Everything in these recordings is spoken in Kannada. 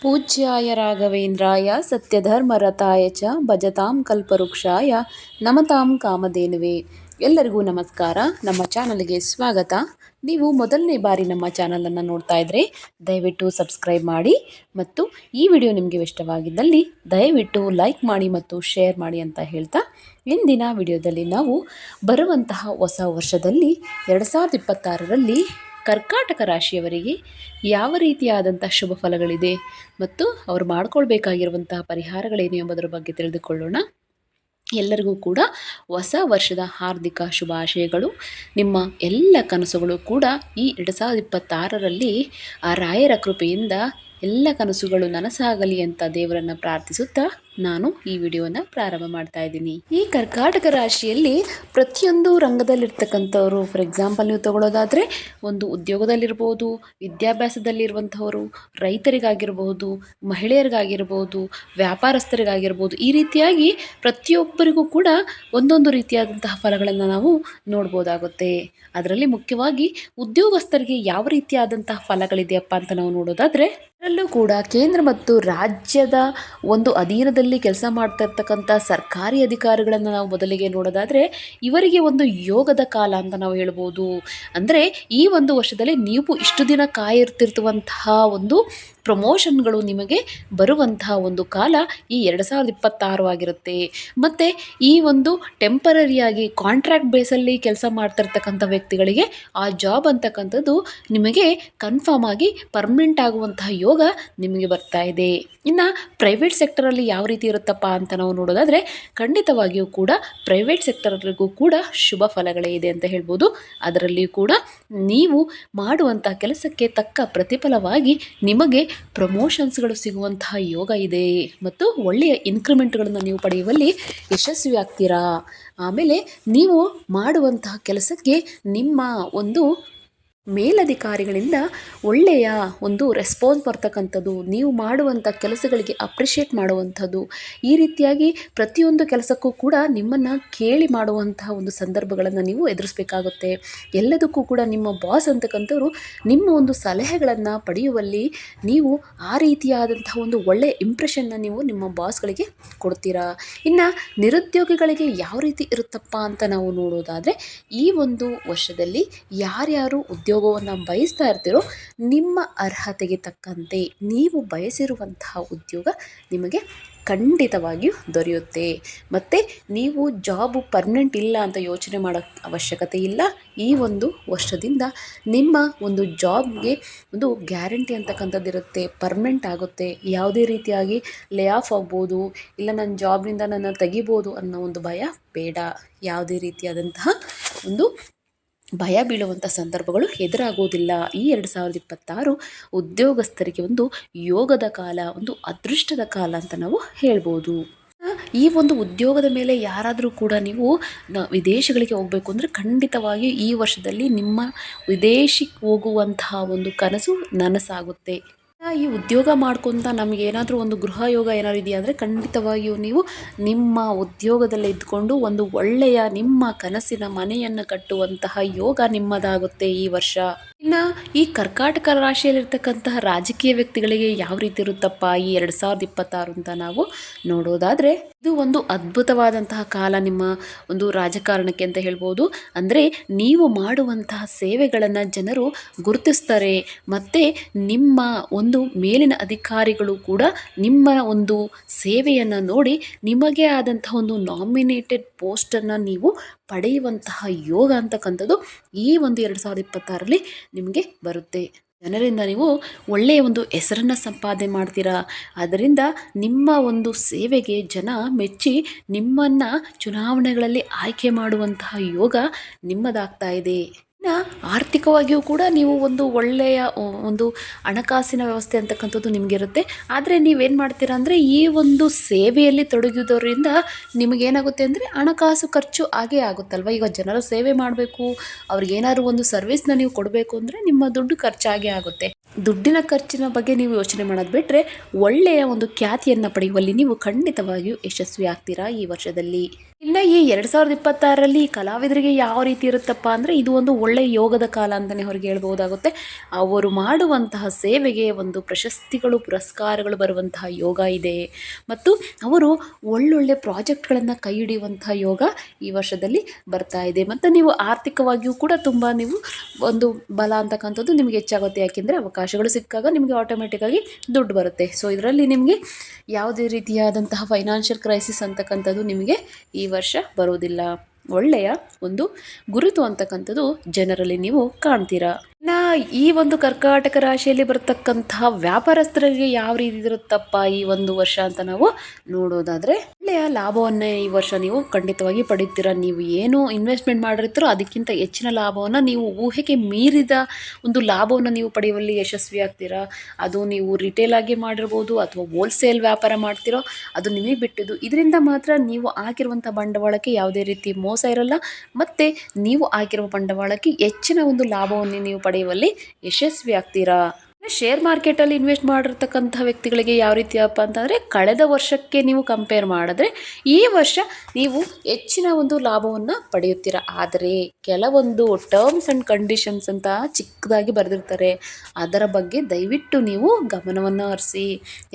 ಪೂಜ್ಯಾಯ ರಾಘವೇಂದ್ರಾಯ ಸತ್ಯಧರ್ಮರತಾಯ ಚ ಭಜತಾಂ ಕಲ್ಪವೃಕ್ಷಾಯ ನಮತಾಂ ಕಾಮಧೇನುವೆ. ಎಲ್ಲರಿಗೂ ನಮಸ್ಕಾರ. ನಮ್ಮ ಚಾನಲ್ಗೆ ಸ್ವಾಗತ. ನೀವು ಮೊದಲನೇ ಬಾರಿ ನಮ್ಮ ಚಾನಲನ್ನು ನೋಡ್ತಾ ಇದ್ದರೆ ದಯವಿಟ್ಟು ಸಬ್ಸ್ಕ್ರೈಬ್ ಮಾಡಿ ಮತ್ತು ಈ ವಿಡಿಯೋ ನಿಮಗೆ ಇಷ್ಟವಾಗಿದ್ದಲ್ಲಿ ದಯವಿಟ್ಟು ಲೈಕ್ ಮಾಡಿ ಮತ್ತು ಶೇರ್ ಮಾಡಿ ಅಂತ ಹೇಳ್ತಾ, ಇಂದಿನ ವಿಡಿಯೋದಲ್ಲಿ ನಾವು ಬರುವಂತಹ ಹೊಸ ವರ್ಷದಲ್ಲಿ 2026ರಲ್ಲಿ ಕರ್ಕಾಟಕ ರಾಶಿಯವರಿಗೆ ಯಾವ ರೀತಿಯಾದಂಥ ಶುಭ ಫಲಗಳಿದೆ ಮತ್ತು ಅವರು ಮಾಡಿಕೊಳ್ಬೇಕಾಗಿರುವಂತಹ ಪರಿಹಾರಗಳೇನು ಎಂಬುದರ ಬಗ್ಗೆ ತಿಳಿದುಕೊಳ್ಳೋಣ. ಎಲ್ಲರಿಗೂ ಕೂಡ ಹೊಸ ವರ್ಷದ ಹಾರ್ದಿಕ ಶುಭಾಶಯಗಳು. ನಿಮ್ಮ ಎಲ್ಲ ಕನಸುಗಳು ಕೂಡ ಈ 2026ರಲ್ಲಿ ಆ ರಾಯರ ಕೃಪೆಯಿಂದ ಎಲ್ಲ ಕನಸುಗಳು ನನಸಾಗಲಿ ಅಂತ ದೇವರನ್ನು ಪ್ರಾರ್ಥಿಸುತ್ತಾ ನಾನು ಈ ವಿಡಿಯೋನ ಪ್ರಾರಂಭ ಮಾಡ್ತಾ ಇದ್ದೀನಿ. ಈ ಕರ್ಕಾಟಕ ರಾಶಿಯಲ್ಲಿ ಪ್ರತಿಯೊಂದು ರಂಗದಲ್ಲಿರ್ತಕ್ಕಂಥವ್ರು, ಫಾರ್ ಎಕ್ಸಾಂಪಲ್ ನೀವು ತಗೊಳ್ಳೋದಾದರೆ ಒಂದು ಉದ್ಯೋಗದಲ್ಲಿರ್ಬೋದು, ವಿದ್ಯಾಭ್ಯಾಸದಲ್ಲಿರುವಂಥವರು, ರೈತರಿಗಾಗಿರ್ಬೋದು, ಮಹಿಳೆಯರಿಗಾಗಿರ್ಬೋದು, ವ್ಯಾಪಾರಸ್ಥರಿಗಾಗಿರ್ಬೋದು, ಈ ರೀತಿಯಾಗಿ ಪ್ರತಿಯೊಬ್ಬರಿಗೂ ಕೂಡ ಒಂದೊಂದು ರೀತಿಯಾದಂತಹ ಫಲಗಳನ್ನು ನಾವು ನೋಡ್ಬೋದಾಗುತ್ತೆ. ಅದರಲ್ಲಿ ಮುಖ್ಯವಾಗಿ ಉದ್ಯೋಗಸ್ಥರಿಗೆ ಯಾವ ರೀತಿಯಾದಂತಹ ಫಲಗಳಿದೆಯಪ್ಪ ಅಂತ ನಾವು ನೋಡೋದಾದರೆ, ಅದರಲ್ಲೂ ಕೂಡ ಕೇಂದ್ರ ಮತ್ತು ರಾಜ್ಯದ ಒಂದು ಅಧೀನದಲ್ಲಿ ಕೆಲಸ ಮಾಡ್ತಾ ಇರ್ತಕ್ಕಂಥ ಸರ್ಕಾರಿ ಅಧಿಕಾರಿಗಳನ್ನು ನಾವು ಮೊದಲಿಗೆ ನೋಡೋದಾದರೆ ಇವರಿಗೆ ಒಂದು ಯೋಗದ ಕಾಲ ಅಂತ ನಾವು ಹೇಳ್ಬೋದು. ಅಂದರೆ ಈ ಒಂದು ವರ್ಷದಲ್ಲಿ ನೀವು ಇಷ್ಟು ದಿನ ಕಾಯಿರ್ತಿರುವಂತಹ ಒಂದು ಪ್ರಮೋಷನ್ಗಳು ನಿಮಗೆ ಬರುವಂತಹ ಒಂದು ಕಾಲ ಈ 2026 ಆಗಿರುತ್ತೆ. ಮತ್ತು ಈ ಒಂದು ಟೆಂಪರರಿಯಾಗಿ ಕಾಂಟ್ರಾಕ್ಟ್ ಬೇಸಲ್ಲಿ ಕೆಲಸ ಮಾಡ್ತಿರ್ತಕ್ಕಂಥ ವ್ಯಕ್ತಿಗಳಿಗೆ ಆ ಜಾಬ್ ಅಂತಕ್ಕಂಥದ್ದು ನಿಮಗೆ ಕನ್ಫರ್ಮ್ ಆಗಿ ಪರ್ಮನೆಂಟ್ ಆಗುವಂತಹ ಯೋಗ ನಿಮಗೆ ಬರ್ತಾ ಇದೆ. ಇನ್ನು ಪ್ರೈವೇಟ್ ಸೆಕ್ಟರಲ್ಲಿ ಯಾವ ರೀತಿ ಇರುತ್ತಪ್ಪ ಅಂತ ನಾವು ನೋಡೋದಾದರೆ, ಖಂಡಿತವಾಗಿಯೂ ಕೂಡ ಪ್ರೈವೇಟ್ ಸೆಕ್ಟರ್ಗೂ ಕೂಡ ಶುಭ ಫಲಗಳೇ ಇದೆ ಅಂತ ಹೇಳ್ಬೋದು. ಅದರಲ್ಲಿಯೂ ಕೂಡ ನೀವು ಮಾಡುವಂಥ ಕೆಲಸಕ್ಕೆ ತಕ್ಕ ಪ್ರತಿಫಲವಾಗಿ ನಿಮಗೆ ಪ್ರಮೋಷನ್ಸ್ಗಳು ಸಿಗುವಂತಹ ಯೋಗ ಇದೆ ಮತ್ತು ಒಳ್ಳೆಯ ಇನ್ಕ್ರಿಮೆಂಟ್ಗಳನ್ನು ನೀವು ಪಡೆಯುವಲ್ಲಿ ಯಶಸ್ವಿ ಆಗ್ತೀರಾ. ಆಮೇಲೆ ನೀವು ಮಾಡುವಂತಹ ಕೆಲಸಕ್ಕೆ ನಿಮ್ಮ ಒಂದು ಮೇಲಧಿಕಾರಿಗಳಿಂದ ಒಳ್ಳೆಯ ಒಂದು ರೆಸ್ಪಾನ್ಸ್ ಬರ್ತಕ್ಕಂಥದ್ದು, ನೀವು ಮಾಡುವಂಥ ಕೆಲಸಗಳಿಗೆ ಅಪ್ರಿಷಿಯೇಟ್ ಮಾಡುವಂಥದ್ದು, ಈ ರೀತಿಯಾಗಿ ಪ್ರತಿಯೊಂದು ಕೆಲಸಕ್ಕೂ ಕೂಡ ನಿಮ್ಮನ್ನು ಕೇಳಿ ಮಾಡುವಂತಹ ಒಂದು ಸಂದರ್ಭಗಳನ್ನು ನೀವು ಎದುರಿಸಬೇಕಾಗುತ್ತೆ. ಎಲ್ಲದಕ್ಕೂ ಕೂಡ ನಿಮ್ಮ ಬಾಸ್ ಅಂತಕ್ಕಂಥವ್ರು ನಿಮ್ಮ ಒಂದು ಸಲಹೆಗಳನ್ನು ಪಡೆಯುವಲ್ಲಿ ನೀವು ಆ ರೀತಿಯಾದಂತಹ ಒಂದು ಒಳ್ಳೆಯ ಇಂಪ್ರೆಷನ್ನ ನೀವು ನಿಮ್ಮ ಬಾಸ್ಗಳಿಗೆ ಕೊಡ್ತೀರಾ. ಇನ್ನು ನಿರುದ್ಯೋಗಿಗಳಿಗೆ ಯಾವ ರೀತಿ ಇರುತ್ತಪ್ಪ ಅಂತ ನಾವು ನೋಡೋದಾದರೆ, ಈ ಒಂದು ವರ್ಷದಲ್ಲಿ ಯಾರ್ಯಾರು ಉದ್ಯೋಗವನ್ನು ಬಯಸ್ತಾ ಇರ್ತೀರೋ ನಿಮ್ಮ ಅರ್ಹತೆಗೆ ತಕ್ಕಂತೆ ನೀವು ಬಯಸಿರುವಂತಹ ಉದ್ಯೋಗ ನಿಮಗೆ ಖಂಡಿತವಾಗಿಯೂ ದೊರೆಯುತ್ತೆ. ಮತ್ತು ನೀವು ಜಾಬು ಪರ್ಮನೆಂಟ್ ಇಲ್ಲ ಅಂತ ಯೋಚನೆ ಮಾಡೋ ಅವಶ್ಯಕತೆ ಇಲ್ಲ. ಈ ಒಂದು ವರ್ಷದಿಂದ ನಿಮ್ಮ ಒಂದು ಜಾಬ್ಗೆ ಒಂದು ಗ್ಯಾರಂಟಿ ಅಂತಕ್ಕಂಥದ್ದಿರುತ್ತೆ, ಪರ್ಮನೆಂಟ್ ಆಗುತ್ತೆ. ಯಾವುದೇ ರೀತಿಯಾಗಿ ಲೇ ಆಫ್ ಆಗ್ಬೋದು, ಇಲ್ಲ ನನ್ನ ಜಾಬ್ನಿಂದ ನನ್ನ ತೆಗಿಬೋದು ಅನ್ನೋ ಒಂದು ಭಯ ಬೇಡ. ಯಾವುದೇ ರೀತಿಯಾದಂತಹ ಒಂದು ಭಯ ಬೀಳುವಂಥ ಸಂದರ್ಭಗಳು ಎದುರಾಗೋದಿಲ್ಲ. ಈ 2026 ಉದ್ಯೋಗಸ್ಥರಿಗೆ ಒಂದು ಯೋಗದ ಕಾಲ, ಒಂದು ಅದೃಷ್ಟದ ಕಾಲ ಅಂತ ನಾವು ಹೇಳ್ಬೋದು. ಈ ಒಂದು ಉದ್ಯೋಗದ ಮೇಲೆ ಯಾರಾದರೂ ಕೂಡ ನೀವು ವಿದೇಶಗಳಿಗೆ ಹೋಗಬೇಕು ಅಂದರೆ ಖಂಡಿತವಾಗಿ ಈ ವರ್ಷದಲ್ಲಿ ನಿಮ್ಮ ವಿದೇಶಕ್ಕೆ ಹೋಗುವಂತಹ ಒಂದು ಕನಸು ನನಸಾಗುತ್ತೆ. ಈ ಉದ್ಯೋಗ ಮಾಡ್ಕೊತ ನಮಗೇನಾದರೂ ಒಂದು ಗೃಹ ಯೋಗ ಏನಾದ್ರು ಇದೆಯಾ ಅಂದರೆ ಖಂಡಿತವಾಗಿಯೂ ನೀವು ನಿಮ್ಮ ಉದ್ಯೋಗದಲ್ಲೇ ಇದ್ದುಕೊಂಡು ಒಂದು ಒಳ್ಳೆಯ ನಿಮ್ಮ ಕನಸಿನ ಮನೆಯನ್ನು ಕಟ್ಟುವಂತಹ ಯೋಗ ನಿಮ್ಮದಾಗುತ್ತೆ ಈ ವರ್ಷ. ಇನ್ನು ಈ ಕರ್ಕಾಟಕ ರಾಶಿಯಲ್ಲಿರ್ತಕ್ಕಂತಹ ರಾಜಕೀಯ ವ್ಯಕ್ತಿಗಳಿಗೆ ಯಾವ ರೀತಿ ಇರುತ್ತಪ್ಪ ಈ 2026 ಅಂತ ನಾವು ನೋಡೋದಾದರೆ, ಇದು ಒಂದು ಅದ್ಭುತವಾದಂತಹ ಕಾಲ ನಿಮ್ಮ ಒಂದು ರಾಜಕಾರಣಕ್ಕೆ ಅಂತ ಹೇಳ್ಬೋದು. ಅಂದರೆ ನೀವು ಮಾಡುವಂತಹ ಸೇವೆಗಳನ್ನು ಜನರು ಗುರುತಿಸ್ತಾರೆ ಮತ್ತು ನಿಮ್ಮ ಒಂದು ಮೇಲಿನ ಅಧಿಕಾರಿಗಳು ಕೂಡ ನಿಮ್ಮ ಒಂದು ಸೇವೆಯನ್ನು ನೋಡಿ ನಿಮಗೆ ಆದಂತಹ ಒಂದು ನಾಮಿನೇಟೆಡ್ ಪೋಸ್ಟನ್ನು ನೀವು ಪಡೆಯುವಂತಹ ಯೋಗ ಅಂತಕ್ಕಂಥದ್ದು ಈ ಒಂದು 2026ರಲ್ಲಿ ನಿಮಗೆ ಬರುತ್ತೆ. ಜನರಿಂದ ನೀವು ಒಳ್ಳೆಯ ಒಂದು ಹೆಸರನ್ನು ಸಂಪಾದನೆ ಮಾಡ್ತೀರಾ. ಅದರಿಂದ ನಿಮ್ಮ ಒಂದು ಸೇವೆಗೆ ಜನ ಮೆಚ್ಚಿ ನಿಮ್ಮನ್ನು ಚುನಾವಣೆಗಳಲ್ಲಿ ಆಯ್ಕೆ ಮಾಡುವಂತಹ ಯೋಗ ನಿಮ್ಮದಾಗ್ತಾ ಇದೆ. ಆರ್ಥಿಕವಾಗಿಯೂ ಕೂಡ ನೀವು ಒಂದು ಒಳ್ಳೆಯ ಒಂದು ಹಣಕಾಸಿನ ವ್ಯವಸ್ಥೆ ಅಂತಕ್ಕಂಥದ್ದು ನಿಮಗಿರುತ್ತೆ. ಆದರೆ ನೀವೇನು ಮಾಡ್ತೀರಾ ಅಂದರೆ, ಈ ಒಂದು ಸೇವೆಯಲ್ಲಿ ತೊಡಗಿದವರಿಂದ ನಿಮಗೇನಾಗುತ್ತೆ ಅಂದರೆ ಹಣಕಾಸು ಖರ್ಚು ಆಗೇ ಆಗುತ್ತಲ್ವ. ಈಗ ಜನರ ಸೇವೆ ಮಾಡಬೇಕು, ಅವ್ರಿಗೇನಾದ್ರು ಒಂದು ಸರ್ವಿಸ್ನ ನೀವು ಕೊಡಬೇಕು ಅಂದರೆ ನಿಮ್ಮ ದುಡ್ಡು ಖರ್ಚಾಗೇ ಆಗುತ್ತೆ. ದುಡ್ಡಿನ ಖರ್ಚಿನ ಬಗ್ಗೆ ನೀವು ಯೋಚನೆ ಮಾಡೋದು ಬಿಟ್ಟರೆ ಒಳ್ಳೆಯ ಒಂದು ಖ್ಯಾತಿಯನ್ನು ಪಡೆಯುವಲ್ಲಿ ನೀವು ಖಂಡಿತವಾಗಿಯೂ ಯಶಸ್ವಿ ಆಗ್ತೀರಾ ಈ ವರ್ಷದಲ್ಲಿ. ಇನ್ನು ಈ 2026ರಲ್ಲಿ ಕಲಾವಿದರಿಗೆ ಯಾವ ರೀತಿ ಇರುತ್ತಪ್ಪ ಅಂದರೆ ಇದು ಒಂದು ಒಳ್ಳೆಯ ಯೋಗದ ಕಾಲ ಅಂತಲೇ ಹೊರಗೆ ಹೇಳ್ಬೋದಾಗುತ್ತೆ. ಅವರು ಮಾಡುವಂತಹ ಸೇವೆಗೆ ಒಂದು ಪ್ರಶಸ್ತಿಗಳು ಪುರಸ್ಕಾರಗಳು ಬರುವಂತಹ ಯೋಗ ಇದೆ ಮತ್ತು ಅವರು ಒಳ್ಳೊಳ್ಳೆ ಪ್ರಾಜೆಕ್ಟ್ಗಳನ್ನು ಕೈ ಹಿಡಿಯುವಂತಹ ಯೋಗ ಈ ವರ್ಷದಲ್ಲಿ ಬರ್ತಾ ಇದೆ. ಮತ್ತು ನೀವು ಆರ್ಥಿಕವಾಗಿಯೂ ಕೂಡ ತುಂಬ ನೀವು ಒಂದು ಬಲ ಅಂತಕ್ಕಂಥದ್ದು ನಿಮಗೆ ಹೆಚ್ಚಾಗುತ್ತೆ. ಯಾಕೆಂದರೆ ಅವಕಾಶಗಳು ಸಿಕ್ಕಾಗ ನಿಮಗೆ ಆಟೋಮೆಟಿಕ್ಕಾಗಿ ದುಡ್ಡು ಬರುತ್ತೆ. ಸೊ ಇದರಲ್ಲಿ ನಿಮಗೆ ಯಾವುದೇ ರೀತಿಯಾದಂತಹ ಫೈನಾನ್ಷಿಯಲ್ ಕ್ರೈಸಿಸ್ ಅಂತಕ್ಕಂಥದ್ದು ನಿಮಗೆ ಈ ವರ್ಷ ಬರುವುದಿಲ್ಲ. ಒಳ್ಳೆಯ ಒಂದು ಗುರುತು ಅಂತಕ್ಕಂಥದ್ದು ಜನರಲ್ಲಿ ನೀವು ಕಾಣ್ತೀರಾ. ಇನ್ನು ಈ ಒಂದು ಕರ್ಕಾಟಕ ರಾಶಿಯಲ್ಲಿ ಬರತಕ್ಕಂತಹ ವ್ಯಾಪಾರಸ್ಥರಿಗೆ ಯಾವ ರೀತಿ ಇರುತ್ತಪ್ಪ ಈ ಒಂದು ವರ್ಷ ಅಂತ ನಾವು ನೋಡೋದಾದರೆ ಒಳ್ಳೆಯ ಲಾಭವನ್ನೇ ಈ ವರ್ಷ ನೀವು ಖಂಡಿತವಾಗಿ ಪಡೀತೀರಾ. ನೀವು ಏನು ಇನ್ವೆಸ್ಟ್ಮೆಂಟ್ ಮಾಡಿರ್ತೀರೋ ಅದಕ್ಕಿಂತ ಹೆಚ್ಚಿನ ಲಾಭವನ್ನು ನೀವು ಊಹೆಗೆ ಮೀರಿದ ಒಂದು ಲಾಭವನ್ನು ನೀವು ಪಡೆಯುವಲ್ಲಿ ಯಶಸ್ವಿ ಆಗ್ತೀರಾ. ಅದು ನೀವು ರಿಟೇಲ್ ಆಗಿ ಮಾಡಿರ್ಬೋದು ಅಥವಾ ಹೋಲ್ಸೇಲ್ ವ್ಯಾಪಾರ ಮಾಡ್ತಿರೋ ಅದು ನಿಮಗೆ ಬಿಟ್ಟಿದ್ದು. ಇದರಿಂದ ಮಾತ್ರ ನೀವು ಹಾಕಿರುವಂಥ ಬಂಡವಾಳಕ್ಕೆ ಯಾವುದೇ ರೀತಿ ಮೋಸ ಇರಲ್ಲ ಮತ್ತು ನೀವು ಹಾಕಿರುವ ಬಂಡವಾಳಕ್ಕೆ ಹೆಚ್ಚಿನ ಒಂದು ಲಾಭವನ್ನು ನೀವು ಪಡೆಯುವಲ್ಲಿ ಯಶಸ್ವಿ ಆಗ್ತೀರಾ. ಶೇರ್ ಮಾರ್ಕೆಟಲ್ಲಿ ಇನ್ವೆಸ್ಟ್ ಮಾಡಿರ್ತಕ್ಕಂಥ ವ್ಯಕ್ತಿಗಳಿಗೆ ಯಾವ ರೀತಿಯಪ್ಪ ಅಂತಂದರೆ ಕಳೆದ ವರ್ಷಕ್ಕೆ ನೀವು ಕಂಪೇರ್ ಮಾಡಿದ್ರೆ ಈ ವರ್ಷ ನೀವು ಹೆಚ್ಚಿನ ಒಂದು ಲಾಭವನ್ನು ಪಡೆಯುತ್ತೀರಾ. ಆದರೆ ಕೆಲವೊಂದು ಟರ್ಮ್ಸ್ ಆ್ಯಂಡ್ ಕಂಡೀಷನ್ಸ್ ಅಂತ ಚಿಕ್ಕದಾಗಿ ಬರೆದಿರ್ತಾರೆ, ಅದರ ಬಗ್ಗೆ ದಯವಿಟ್ಟು ನೀವು ಗಮನವನ್ನು ಹರಿಸಿ.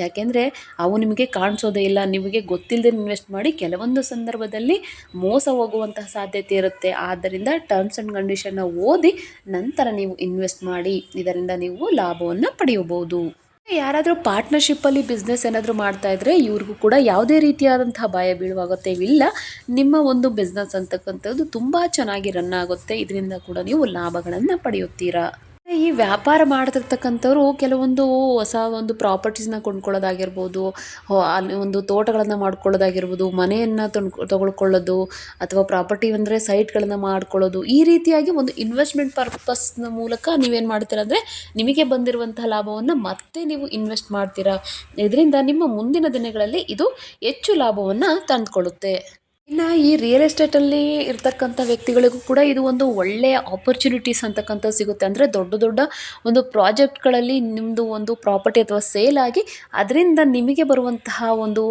ಯಾಕೆಂದರೆ ಅವು ನಿಮಗೆ ಕಾಣಿಸೋದೇ ಇಲ್ಲ. ನಿಮಗೆ ಗೊತ್ತಿಲ್ಲದೆ ಇನ್ವೆಸ್ಟ್ ಮಾಡಿ ಕೆಲವೊಂದು ಸಂದರ್ಭದಲ್ಲಿ ಮೋಸ ಹೋಗುವಂತಹ ಸಾಧ್ಯತೆ ಇರುತ್ತೆ. ಆದ್ದರಿಂದ ಟರ್ಮ್ಸ್ ಆ್ಯಂಡ್ ಕಂಡೀಷನ್ನ ಓದಿ ನಂತರ ನೀವು ಇನ್ವೆಸ್ಟ್ ಮಾಡಿ. ಇದರಿಂದ ನೀವು ಲಾಭವನ್ನು ಪಡೆಯಬಹುದು. ಯಾರಾದರೂ ಪಾರ್ಟ್ನರ್ಶಿಪ್ಪಲ್ಲಿ ಬಿಸ್ನೆಸ್ ಏನಾದರೂ ಮಾಡ್ತಾ ಇದ್ರೆ ಇವ್ರಿಗೂ ಕೂಡ ಯಾವುದೇ ರೀತಿಯಾದಂತಹ ಭಯ ಬೀಳುವ ಅಗತ್ಯವಿಲ್ಲ. ನಿಮ್ಮ ಒಂದು ಬಿಸ್ನೆಸ್ ಅಂತಕ್ಕಂಥದ್ದು ತುಂಬ ಚೆನ್ನಾಗಿ ರನ್ ಆಗುತ್ತೆ. ಇದರಿಂದ ಕೂಡ ನೀವು ಲಾಭಗಳನ್ನು ಪಡೆಯುತ್ತೀರಾ. ಈ ವ್ಯಾಪಾರ ಮಾಡ್ತಿರ್ತಕ್ಕಂಥವ್ರು ಕೆಲವೊಂದು ಹೊಸ ಒಂದು ಪ್ರಾಪರ್ಟೀಸ್ನ ಕೊಂಡ್ಕೊಳ್ಳೋದಾಗಿರ್ಬೋದು, ಅಲ್ಲಿ ಒಂದು ತೋಟಗಳನ್ನು ಮಾಡ್ಕೊಳ್ಳೋದಾಗಿರ್ಬೋದು, ಮನೆಯನ್ನು ತೊಗೊಳ್ಕೊಳ್ಳೋದು ಅಥವಾ ಪ್ರಾಪರ್ಟಿ ಅಂದರೆ ಸೈಟ್ಗಳನ್ನು ಮಾಡ್ಕೊಳ್ಳೋದು, ಈ ರೀತಿಯಾಗಿ ಒಂದು ಇನ್ವೆಸ್ಟ್ಮೆಂಟ್ ಪರ್ಪಸ್ನ ಮೂಲಕ ನೀವೇನು ಮಾಡ್ತೀರಾ ಅಂದರೆ ನಿಮಗೆ ಬಂದಿರುವಂತಹ ಲಾಭವನ್ನು ಮತ್ತೆ ನೀವು ಇನ್ವೆಸ್ಟ್ ಮಾಡ್ತೀರಾ. ಇದರಿಂದ ನಿಮ್ಮ ಮುಂದಿನ ದಿನಗಳಲ್ಲಿ ಇದು ಹೆಚ್ಚು ಲಾಭವನ್ನು ತಂದುಕೊಳ್ಳುತ್ತೆ. ಇನ್ನು ಈ ರಿಯಲ್ ಎಸ್ಟೇಟಲ್ಲಿ ಇರ್ತಕ್ಕಂಥ ವ್ಯಕ್ತಿಗಳಿಗೂ ಕೂಡ ಇದು ಒಂದು ಒಳ್ಳೆಯ ಆಪರ್ಚುನಿಟೀಸ್ ಅಂತಕ್ಕಂಥದ್ದು ಸಿಗುತ್ತೆ. ಅಂದರೆ ದೊಡ್ಡ ದೊಡ್ಡ ಒಂದು ಪ್ರಾಜೆಕ್ಟ್ಗಳಲ್ಲಿ ನಿಮ್ಮದು ಒಂದು ಪ್ರಾಪರ್ಟಿ ಅಥವಾ ಸೇಲ್ ಆಗಿ ಅದರಿಂದ ನಿಮಗೆ ಬರುವಂತಹ ಒಂದು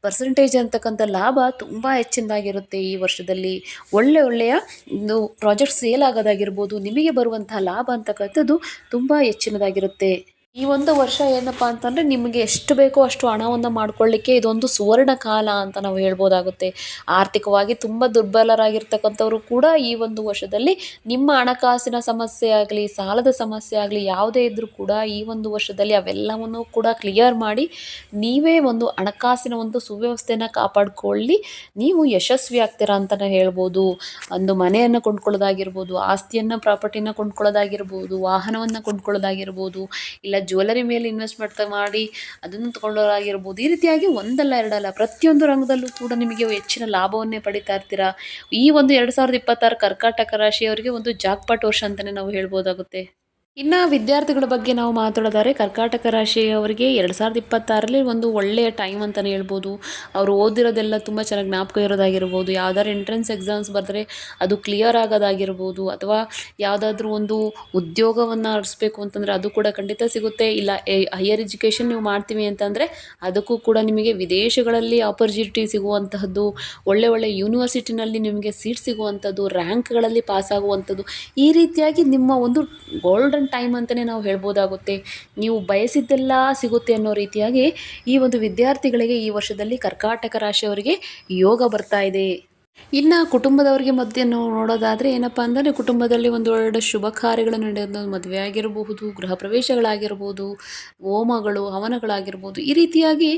ಪರ್ಸೆಂಟೇಜ್ ಅಂತಕ್ಕಂಥ ಲಾಭ ತುಂಬ ಹೆಚ್ಚಿನದಾಗಿರುತ್ತೆ. ಈ ವರ್ಷದಲ್ಲಿ ಒಳ್ಳೆಯ ಒಂದು ಪ್ರಾಜೆಕ್ಟ್ ಸೇಲ್ ಆಗೋದಾಗಿರ್ಬೋದು, ನಿಮಗೆ ಬರುವಂತಹ ಲಾಭ ಅಂತಕ್ಕಂಥದ್ದು ತುಂಬ ಹೆಚ್ಚಿನದಾಗಿರುತ್ತೆ. ಈ ಒಂದು ವರ್ಷ ಏನಪ್ಪ ಅಂತಂದರೆ ನಿಮಗೆ ಎಷ್ಟು ಬೇಕೋ ಅಷ್ಟು ಹಣವನ್ನು ಮಾಡ್ಕೊಳ್ಳಿಕ್ಕೆ ಇದೊಂದು ಸುವರ್ಣ ಕಾಲ ಅಂತ ನಾವು ಹೇಳ್ಬೋದಾಗುತ್ತೆ. ಆರ್ಥಿಕವಾಗಿ ತುಂಬ ದುರ್ಬಲರಾಗಿರ್ತಕ್ಕಂಥವ್ರು ಕೂಡ ಈ ಒಂದು ವರ್ಷದಲ್ಲಿ ನಿಮ್ಮ ಹಣಕಾಸಿನ ಸಮಸ್ಯೆ ಆಗಲಿ, ಸಾಲದ ಸಮಸ್ಯೆ ಆಗಲಿ ಯಾವುದೇ ಇದ್ದರೂ ಕೂಡ ಈ ಒಂದು ವರ್ಷದಲ್ಲಿ ಅವೆಲ್ಲವನ್ನೂ ಕೂಡ ಕ್ಲಿಯರ್ ಮಾಡಿ ನೀವೇ ಒಂದು ಹಣಕಾಸಿನ ಒಂದು ಸುವ್ಯವಸ್ಥೆಯನ್ನು ಕಾಪಾಡಿಕೊಳ್ಳಿ ನೀವು ಯಶಸ್ವಿ ಆಗ್ತೀರಾ ಅಂತಲೇ ಹೇಳ್ಬೋದು. ಒಂದು ಮನೆಯನ್ನು ಕೊಂಡ್ಕೊಳ್ಳೋದಾಗಿರ್ಬೋದು, ಆಸ್ತಿಯನ್ನು ಪ್ರಾಪರ್ಟಿನ ಕೊಂಡ್ಕೊಳ್ಳೋದಾಗಿರ್ಬೋದು, ವಾಹನವನ್ನು ಕೊಂಡ್ಕೊಳ್ಳೋದಾಗಿರ್ಬೋದು, ಇಲ್ಲ ಜ್ಯುವೆಲರಿ ಮೇಲೆ ಇನ್ವೆಸ್ಟ್ ಮಾಡಿ ಅದನ್ನು ತೊಗೊಂಡೋರಾಗಿರ್ಬೋದು. ಈ ರೀತಿಯಾಗಿ ಒಂದಲ್ಲ ಎರಡಲ್ಲ ಪ್ರತಿಯೊಂದು ರಂಗದಲ್ಲೂ ಕೂಡ ನಿಮಗೆ ಹೆಚ್ಚಿನ ಲಾಭವನ್ನೇ ಪಡಿತಾ ಇರ್ತೀರಾ. ಈ ಒಂದು 2026 ಕರ್ಕಾಟಕ ರಾಶಿಯವರಿಗೆ ಒಂದು ಜಾಕ್ಪಾಟ್ ವರ್ಷ ಅಂತಲೇ ನಾವು ಹೇಳ್ಬೋದಾಗುತ್ತೆ. ಇನ್ನು ವಿದ್ಯಾರ್ಥಿಗಳ ಬಗ್ಗೆ ನಾವು ಮಾತಾಡೋದಾದ್ರೆ ಕರ್ಕಾಟಕ ರಾಶಿಯವರಿಗೆ 2026ರಲ್ಲಿ ಒಂದು ಒಳ್ಳೆಯ ಟೈಮ್ ಅಂತಲೇ ಹೇಳ್ಬೋದು. ಅವರು ಓದಿರೋದೆಲ್ಲ ತುಂಬ ಚೆನ್ನಾಗಿ ಜ್ಞಾಪಕ ಇರೋದಾಗಿರ್ಬೋದು, ಯಾವ್ದಾದ್ರು ಎಂಟ್ರೆನ್ಸ್ ಎಕ್ಸಾಮ್ಸ್ ಬರೆದ್ರೆ ಅದು ಕ್ಲಿಯರ್ ಆಗೋದಾಗಿರ್ಬೋದು, ಅಥವಾ ಯಾವುದಾದ್ರೂ ಒಂದು ಉದ್ಯೋಗವನ್ನು ಅರಳಿಸ್ಬೇಕು ಅಂತಂದರೆ ಅದು ಕೂಡ ಖಂಡಿತ ಸಿಗುತ್ತೆ. ಇಲ್ಲ ಹೈಯರ್ ಎಜುಕೇಷನ್ ನೀವು ಮಾಡ್ತೀವಿ ಅಂತಂದರೆ ಅದಕ್ಕೂ ಕೂಡ ನಿಮಗೆ ವಿದೇಶಗಳಲ್ಲಿ ಆಪರ್ಚುನಿಟಿ ಸಿಗುವಂತಹದ್ದು, ಒಳ್ಳೆ ಯೂನಿವರ್ಸಿಟಿನಲ್ಲಿ ನಿಮಗೆ ಸೀಟ್ ಸಿಗುವಂಥದ್ದು, ರ್ಯಾಂಕ್ಗಳಲ್ಲಿ ಪಾಸ್ ಆಗುವಂಥದ್ದು, ಈ ರೀತಿಯಾಗಿ ನಿಮ್ಮ ಒಂದು ಗೋಲ್ಡನ್ ಟೈಮ್ ಅಂತಲೇ ನಾವು ಹೇಳ್ಬೋದಾಗುತ್ತೆ. ನೀವು ಬಯಸಿದ್ದೆಲ್ಲ ಸಿಗುತ್ತೆ ಅನ್ನೋ ರೀತಿಯಾಗಿ ಈ ಒಂದು ವಿದ್ಯಾರ್ಥಿಗಳಿಗೆ ಈ ವರ್ಷದಲ್ಲಿ ಕರ್ಕಾಟಕ ರಾಶಿಯವರಿಗೆ ಯೋಗ ಬರ್ತಾ ಇದೆ. ಇನ್ನು ಕುಟುಂಬದವರಿಗೆ ಮಧ್ಯೆ ನೋಡೋದಾದರೆ ಏನಪ್ಪ ಅಂದರೆ ಕುಟುಂಬದಲ್ಲಿ ಒಂದು ಒಳ್ಳೆಯ ಶುಭ ಕಾರ್ಯಗಳು ನಡೆಯೋದು, ಮದುವೆ ಆಗಿರಬಹುದು, ಗೃಹ ಪ್ರವೇಶಗಳಾಗಿರ್ಬೋದು, ಹೋಮಗಳು ಹವನಗಳಾಗಿರ್ಬೋದು, ಈ ರೀತಿಯಾಗಿ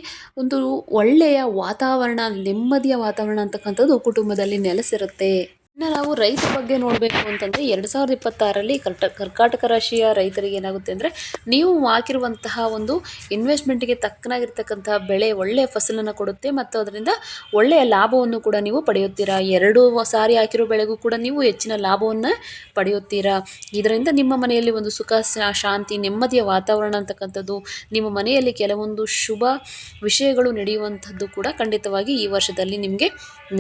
ಒಂದು ಒಳ್ಳೆಯ ವಾತಾವರಣ, ನೆಮ್ಮದಿಯ ವಾತಾವರಣ ಅಂತಕ್ಕಂಥದ್ದು ಕುಟುಂಬದಲ್ಲಿ ನೆಲೆಸಿರುತ್ತೆ. ಇನ್ನು ನಾವು ರೈತರ ಬಗ್ಗೆ ನೋಡಬೇಕು ಅಂತಂದರೆ 2026ರಲ್ಲಿ ಕರ್ಕಾಟಕ ರಾಶಿಯ ರೈತರಿಗೆ ಏನಾಗುತ್ತೆ ಅಂದರೆ ನೀವು ಹಾಕಿರುವಂತಹ ಒಂದು ಇನ್ವೆಸ್ಟ್ಮೆಂಟಿಗೆ ತಕ್ಕನಾಗಿರ್ತಕ್ಕಂತಹ ಬೆಳೆ ಒಳ್ಳೆಯ ಫಸಲನ್ನು ಕೊಡುತ್ತೆ ಮತ್ತು ಅದರಿಂದ ಒಳ್ಳೆಯ ಲಾಭವನ್ನು ಕೂಡ ನೀವು ಪಡೆಯುತ್ತೀರಾ. 2 ಸಾರಿ ಹಾಕಿರೋ ಬೆಳೆಗೂ ಕೂಡ ನೀವು ಹೆಚ್ಚಿನ ಲಾಭವನ್ನು ಪಡೆಯುತ್ತೀರಾ. ಇದರಿಂದ ನಿಮ್ಮ ಮನೆಯಲ್ಲಿ ಒಂದು ಸುಖ ಶಾಂತಿ ನೆಮ್ಮದಿಯ ವಾತಾವರಣ ಅಂತಕ್ಕಂಥದ್ದು, ನಿಮ್ಮ ಮನೆಯಲ್ಲಿ ಕೆಲವೊಂದು ಶುಭ ವಿಷಯಗಳು ನಡೆಯುವಂಥದ್ದು ಕೂಡ ಖಂಡಿತವಾಗಿ ಈ ವರ್ಷದಲ್ಲಿ ನಿಮಗೆ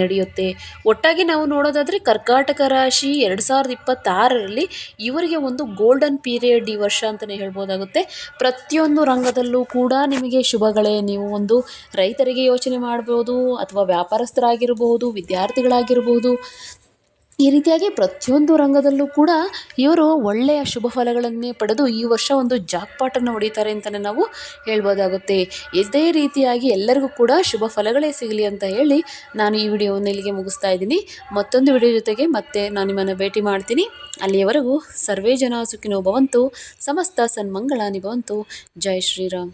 ನಡೆಯುತ್ತೆ. ಒಟ್ಟಾಗಿ ನಾವು ನೋಡೋದಾದರೆ ಕರ್ಕಾಟಕ ರಾಶಿ 2026ರಲ್ಲಿ ಇವರಿಗೆ ಒಂದು ಗೋಲ್ಡನ್ ಪೀರಿಯಡ್ ಈ ವರ್ಷ ಅಂತಲೇ ಹೇಳ್ಬೋದಾಗುತ್ತೆ. ಪ್ರತಿಯೊಂದು ರಂಗದಲ್ಲೂ ಕೂಡ ನಿಮಗೆ ಶುಭಗಳೇ. ನೀವು ಒಂದು ರೈತರಿಗೆ ಯೋಚನೆ ಮಾಡ್ಬೋದು, ಅಥವಾ ವ್ಯಾಪಾರಸ್ಥರಾಗಿರ್ಬೋದು, ವಿದ್ಯಾರ್ಥಿಗಳಾಗಿರ್ಬೋದು, ಈ ರೀತಿಯಾಗಿ ಪ್ರತಿಯೊಂದು ರಂಗದಲ್ಲೂ ಕೂಡ ಇವರು ಒಳ್ಳೆಯ ಶುಭ ಫಲಗಳನ್ನೇ ಪಡೆದು ಈ ವರ್ಷ ಒಂದು ಜಾಕ್ಪಾಟನ್ನು ಹೊಡಿತಾರೆ ಅಂತಲೇ ನಾವು ಹೇಳ್ಬೋದಾಗುತ್ತೆ. ಇದೇ ರೀತಿಯಾಗಿ ಎಲ್ಲರಿಗೂ ಕೂಡ ಶುಭ ಫಲಗಳೇ ಸಿಗಲಿ ಅಂತ ಹೇಳಿ ನಾನು ಈ ವಿಡಿಯೋವನ್ನು ಇಲ್ಲಿಗೆ ಮುಗಿಸ್ತಾ ಇದ್ದೀನಿ. ಮತ್ತೊಂದು ವಿಡಿಯೋ ಜೊತೆಗೆ ಮತ್ತೆ ನಾನು ನಿಮ್ಮನ್ನು ಭೇಟಿ ಮಾಡ್ತೀನಿ. ಅಲ್ಲಿಯವರೆಗೂ ಸರ್ವೇ ಜನ ಸುಖಿನೋ ಭವಂತು, ಸಮಸ್ತ ಸನ್ಮಂಗಳಾನಿ ಭವಂತು. ಜೈ ಶ್ರೀರಾಮ್.